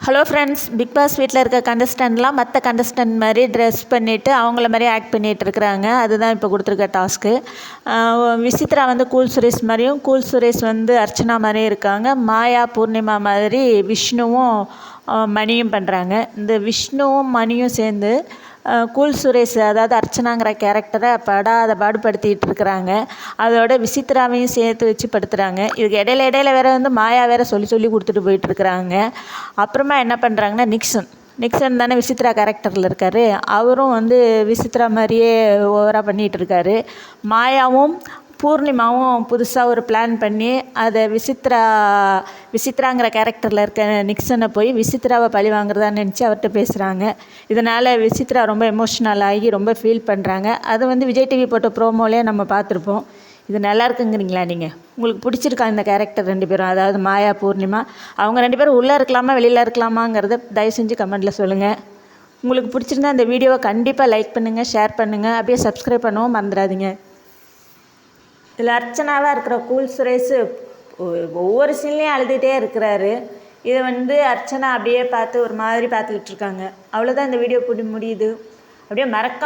Hello friends, big pass வீட்டில் இருக்க கண்டஸ்டன்ட்லாம் மற்ற கண்டஸ்டன்ட் மாதிரி ட்ரெஸ் பண்ணிவிட்டு அவங்கள மாதிரி ஆக்ட் பண்ணிகிட்டு இருக்கிறாங்க. அதுதான் இப்போ கொடுத்துருக்க டாஸ்க்கு. விசித்ரா வந்து கூல் சுரேஷ் மாதிரியும், கூல் சுரேஷ் வந்து அர்ச்சனா மாதிரியும் இருக்காங்க. மாயா பூர்ணிமா மாதிரி விஷ்ணுவும் மணியும் பண்ணுறாங்க. இந்த விஷ்ணுவும் மணியும் சேர்ந்து கூல் சுரேஷ், அதாவது அர்ச்சனாங்கிற கேரக்டரை படாத பாடுபடுத்திகிட்டு இருக்கிறாங்க. அதோட விசித்ராவையும் சேர்த்து வச்சு படுத்துகிறாங்க. இதுக்கு இடையில வேறு வந்து மாயா வேறு சொல்லி கொடுத்துட்டு போயிட்டுருக்குறாங்க. அப்புறமா என்ன பண்ணுறாங்கன்னா, நிக்சன் தானே விசித்ரா கேரக்டரில் இருக்கார். அவரும் வந்து விசித்ரா மாதிரியே ஓவராக பண்ணிகிட்டு இருக்காரு. மாயாவும் பூர்ணிமாவும் புதுசாக ஒரு பிளான் பண்ணி அதை விசித்ராங்கிற கேரக்டரில் இருக்க நிக்சனை போய் விசித்ராவை பழி வாங்குறதா நினச்சி அவர்கிட்ட பேசுகிறாங்க. இதனால் விசித்ரா ரொம்ப எமோஷ்னல் ஆகி ரொம்ப ஃபீல் பண்ணுறாங்க. அது வந்து விஜய் டிவி போட்ட ப்ரோமோலே நம்ம பார்த்துருப்போம். இது நல்லா இருக்குங்கிறீங்களா நீங்கள்? உங்களுக்கு பிடிச்சிருக்கா இந்த கேரக்டர் ரெண்டு பேரும், அதாவது மாயா பூர்ணிமா? அவங்க ரெண்டு பேரும் உள்ளே இருக்கலாமா வெளியில் இருக்கலாமாங்கிறத தயவு செஞ்சு கமெண்ட்டில் சொல்லுங்கள். உங்களுக்கு பிடிச்சிருந்தா இந்த வீடியோவை கண்டிப்பாக லைக் பண்ணுங்கள், ஷேர் பண்ணுங்கள், அப்படியே சப்ஸ்கிரைப் பண்ணவும் மறந்துடாதீங்க. இதில் அர்ச்சனாவாக இருக்கிற கூல் சுரேஷ் ஒவ்வொரு சீன்லேயும் அழுதுகிட்டே இருக்கிறாரு. இதை வந்து அர்ச்சனா அப்படியே பார்த்து ஒரு மாதிரி பார்த்துக்கிட்டு இருக்காங்க. அவ்வளோதான் இந்த வீடியோ முடியுது. அப்படியே மறக்க